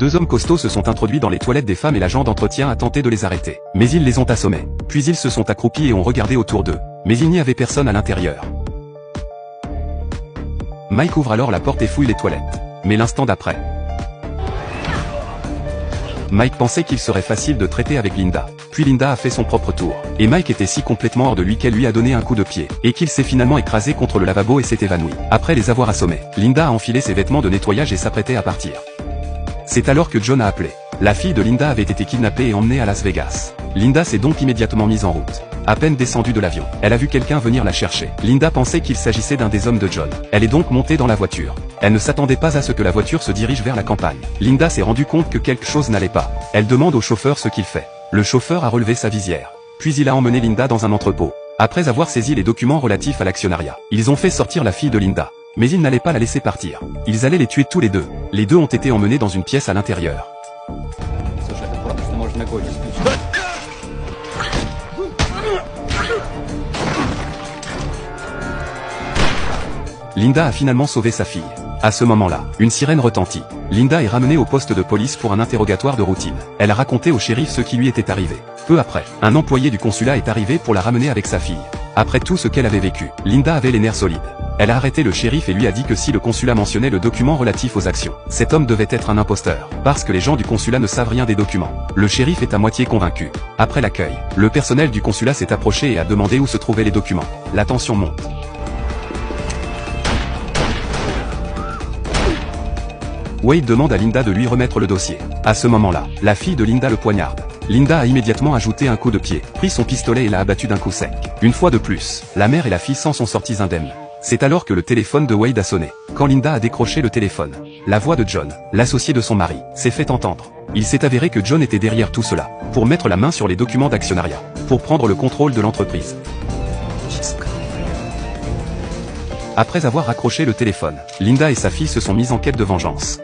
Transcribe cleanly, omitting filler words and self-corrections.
Deux hommes costauds se sont introduits dans les toilettes des femmes et l'agent d'entretien a tenté de les arrêter. Mais ils les ont assommés. Puis ils se sont accroupis et ont regardé autour d'eux. Mais il n'y avait personne à l'intérieur. Mike ouvre alors la porte et fouille les toilettes. Mais l'instant d'après, Mike pensait qu'il serait facile de traiter avec Linda. Puis Linda a fait son propre tour. Et Mike était si complètement hors de lui qu'elle lui a donné un coup de pied. Et qu'il s'est finalement écrasé contre le lavabo et s'est évanoui. Après les avoir assommés, Linda a enfilé ses vêtements de nettoyage et s'apprêtait à partir. C'est alors que John a appelé. La fille de Linda avait été kidnappée et emmenée à Las Vegas. Linda s'est donc immédiatement mise en route. À peine descendue de l'avion, elle a vu quelqu'un venir la chercher. Linda pensait qu'il s'agissait d'un des hommes de John. Elle est donc montée dans la voiture. Elle ne s'attendait pas à ce que la voiture se dirige vers la campagne. Linda s'est rendue compte que quelque chose n'allait pas. Elle demande au chauffeur ce qu'il fait. Le chauffeur a relevé sa visière. Puis il a emmené Linda dans un entrepôt. Après avoir saisi les documents relatifs à l'actionnariat, ils ont fait sortir la fille de Linda. Mais ils n'allaient pas la laisser partir. Ils allaient les tuer tous les deux. Les deux ont été emmenés dans une pièce à l'intérieur. Linda a finalement sauvé sa fille. À ce moment-là, une sirène retentit. Linda est ramenée au poste de police pour un interrogatoire de routine. Elle a raconté au shérif ce qui lui était arrivé. Peu après, un employé du consulat est arrivé pour la ramener avec sa fille. Après tout ce qu'elle avait vécu, Linda avait les nerfs solides. Elle a arrêté le shérif et lui a dit que si le consulat mentionnait le document relatif aux actions, cet homme devait être un imposteur, parce que les gens du consulat ne savent rien des documents. Le shérif est à moitié convaincu. Après l'accueil, le personnel du consulat s'est approché et a demandé où se trouvaient les documents. La tension monte. Wade demande à Linda de lui remettre le dossier. À ce moment-là, la fille de Linda le poignarde. Linda a immédiatement ajouté un coup de pied, pris son pistolet et l'a abattu d'un coup sec. Une fois de plus, la mère et la fille s'en sont sorties indemnes. C'est alors que le téléphone de Wade a sonné. Quand Linda a décroché le téléphone, la voix de John, l'associé de son mari, s'est fait entendre. Il s'est avéré que John était derrière tout cela, pour mettre la main sur les documents d'actionnariat, pour prendre le contrôle de l'entreprise. Après avoir raccroché le téléphone, Linda et sa fille se sont mises en quête de vengeance.